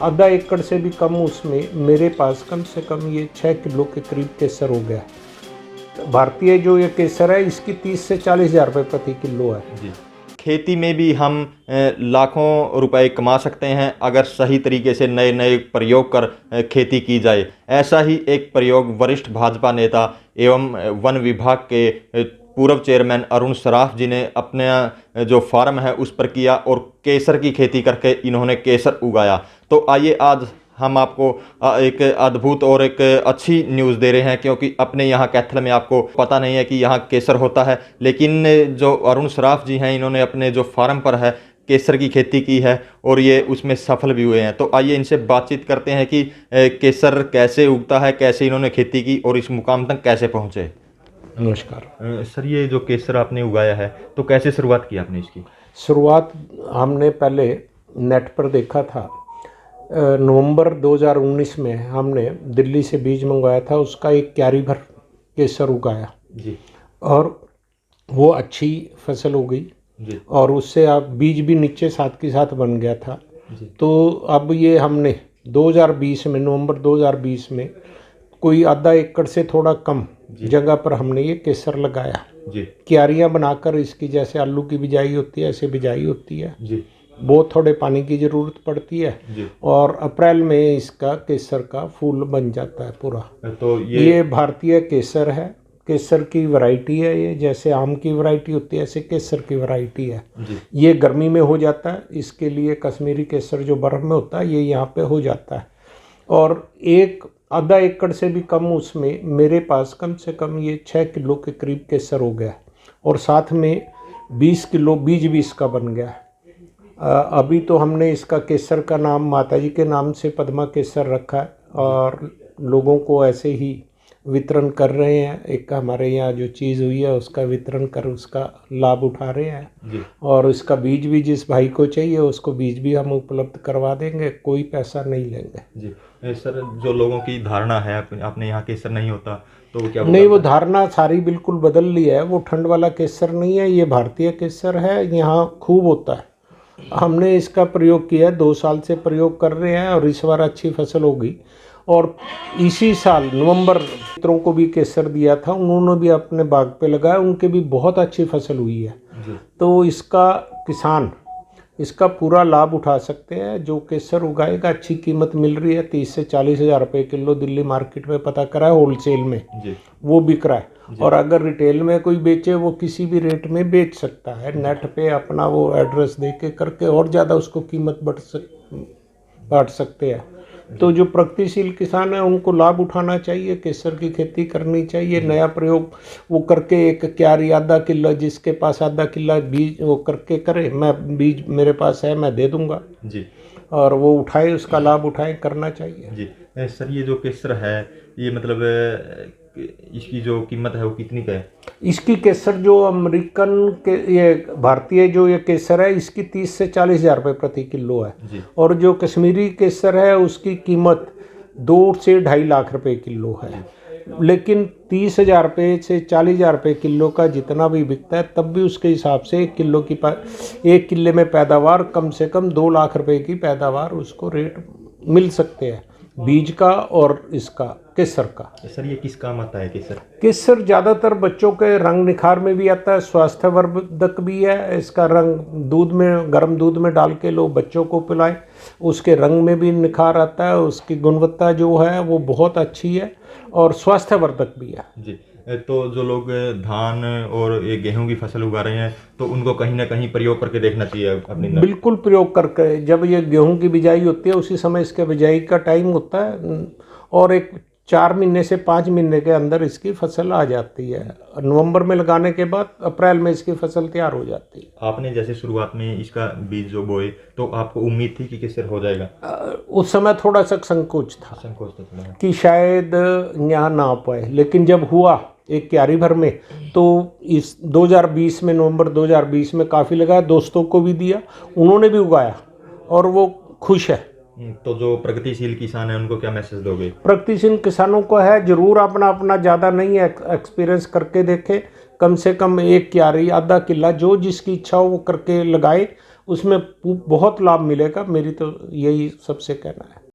आधा एकड़ से भी कम उसमें मेरे पास कम से कम ये 6 किलो के करीब केसर हो गया। भारतीय जो ये केसर है इसकी 30 से 40 हज़ार रुपये प्रति किलो है जी। खेती में भी हम लाखों रुपए कमा सकते हैं अगर सही तरीके से नए नए प्रयोग कर खेती की जाए। ऐसा ही एक प्रयोग वरिष्ठ भाजपा नेता एवं वन विभाग के पूर्व चेयरमैन अरुण सराफ जी ने अपने जो फार्म है उस पर किया और केसर की खेती करके इन्होंने केसर उगाया। तो आइए आज हम आपको एक अद्भुत और एक अच्छी न्यूज़ दे रहे हैं, क्योंकि अपने यहाँ कैथल में आपको पता नहीं है कि यहाँ केसर होता है, लेकिन जो अरुण सराफ जी हैं इन्होंने अपने जो फार्म पर है केसर की खेती की है और ये उसमें सफल भी हुए हैं। तो आइए इनसे बातचीत करते हैं कि केसर कैसे उगता है, कैसे इन्होंने खेती की और इस मुकाम तक कैसे पहुँचे। नमस्कार सर, ये जो केसर आपने उगाया है तो कैसे शुरुआत की आपने इसकी? शुरुआत हमने पहले नेट पर देखा था। नवंबर 2019 में हमने दिल्ली से बीज मंगवाया था, उसका एक क्यारी भर केसर उगाया जी। और वो अच्छी फसल हो गई जी। और उससे अब बीज भी नीचे साथ के साथ बन गया था जी। तो अब ये हमने 2020 में नवंबर 2020 में कोई आधा एकड़ से थोड़ा कम जगह पर हमने ये केसर लगाया जी। क्यारियाँ बनाकर इसकी, जैसे आलू की बिजाई होती है ऐसे बिजाई होती है जी। बहुत थोड़े पानी की ज़रूरत पड़ती है जी। और अप्रैल में इसका केसर का फूल बन जाता है पूरा। तो ये भारतीय केसर है, केसर की वैरायटी है ये, जैसे आम की वैरायटी होती है ऐसे केसर की वैरायटी है। जी। ये गर्मी में हो जाता है, इसके लिए कश्मीरी केसर जो बर्फ़ में होता है ये यहाँ पे हो जाता है। और एक आधा एकड़ से भी कम उसमें मेरे पास कम से कम ये 6 किलो के करीब केसर हो गया और साथ में 20 किलो बीज भी इसका बन गया। अभी तो हमने इसका केसर का नाम माताजी के नाम से पद्मा केसर रखा है और लोगों को ऐसे ही वितरण कर रहे हैं। एक हमारे यहाँ जो चीज़ हुई है उसका वितरण कर उसका लाभ उठा रहे हैं जी। और इसका बीज भी जिस भाई को चाहिए उसको बीज भी हम उपलब्ध करवा देंगे, कोई पैसा नहीं लेंगे। जी। सर, जो लोगों की धारणा है अपने यहाँ केसर नहीं होता तो क्या नहीं, वो धारणा सारी बिल्कुल बदल ली है। वो ठंड वाला केसर नहीं है, ये भारतीय केसर है, यहाँ खूब होता है। हमने इसका प्रयोग किया है, 2 साल से प्रयोग कर रहे हैं और इस बार अच्छी फसल होगी। और इसी साल नवंबर मित्रों को भी केसर दिया था, उन्होंने भी अपने बाग पे लगाया, उनके भी बहुत अच्छी फसल हुई है। तो इसका किसान इसका पूरा लाभ उठा सकते हैं। जो केसर उगाएगा अच्छी कीमत मिल रही है, 30 से 40 हज़ार रुपये किलो दिल्ली मार्केट में पता करा है, होलसेल में जी। वो बिक रहा है। और अगर रिटेल में कोई बेचे वो किसी भी रेट में बेच सकता है, नेट पे अपना वो एड्रेस दे के करके और ज़्यादा उसको कीमत बांट सकते हैं। तो जो प्रगतिशील किसान है उनको लाभ उठाना चाहिए, केसर की खेती करनी चाहिए, नया प्रयोग वो करके एक क्यारी आधा किला, जिसके पास आधा किला बीज वो करके करे, मैं बीज मेरे पास है मैं दे दूंगा जी। और वो उठाए, उसका लाभ उठाए, करना चाहिए। जी। सर, ये जो केसर है ये मतलब इसकी जो कीमत है वो कितनी का है? इसकी केसर जो अमेरिकन के ये भारतीय जो ये केसर है इसकी 30 से 40 हज़ार रुपये प्रति किलो है। जी। और जो कश्मीरी केसर है उसकी कीमत 2 से 2.5 लाख रुपए किलो है। लेकिन 30 हज़ार रुपये से 40 हज़ार रुपये किलो का जितना भी बिकता है तब भी उसके हिसाब से 1 किले में पैदावार कम से कम 2 लाख रुपए की पैदावार उसको रेट मिल सकते हैं, बीज का और इसका केसर का। सर, ये किस काम आता है केसर? केसर ज़्यादातर बच्चों के रंग निखार में भी आता है, स्वास्थ्यवर्धक भी है। इसका रंग दूध में, गर्म दूध में डाल के लोग बच्चों को पिलाएं, उसके रंग में भी निखार आता है, उसकी गुणवत्ता जो है वो बहुत अच्छी है और स्वास्थ्यवर्धक भी है। जी। तो जो लोग धान और ये गेहूं की फसल उगा रहे हैं तो उनको कहीं ना कहीं प्रयोग करके देखना चाहिए अपनी। बिल्कुल प्रयोग करके, जब ये गेहूं की बिजाई होती है उसी समय इसके बिजाई का टाइम होता है और एक 4 महीने से 5 महीने के अंदर इसकी फसल आ जाती है। नवंबर में लगाने के बाद अप्रैल में इसकी फसल तैयार हो जाती है। आपने जैसे शुरुआत में इसका बीज जो बोए तो आपको उम्मीद थी कि केसर हो जाएगा? उस समय थोड़ा सा संकोच था थोड़ा कि शायद यहाँ ना आ पाए, लेकिन जब हुआ एक क्यारी भर में तो इस 2020 में, नवंबर 2020 में काफ़ी लगा, दोस्तों को भी दिया, उन्होंने भी उगाया और वो खुश है। तो जो प्रगतिशील किसान है उनको क्या मैसेज दोगे? प्रगतिशील किसानों को है जरूर अपना ज़्यादा नहीं है एक्सपीरियंस करके देखे, कम से कम एक क्यारी आधा किला जो जिसकी इच्छा हो वो करके लगाए उसमें बहुत लाभ मिलेगा, मेरी तो यही सबसे कहना है।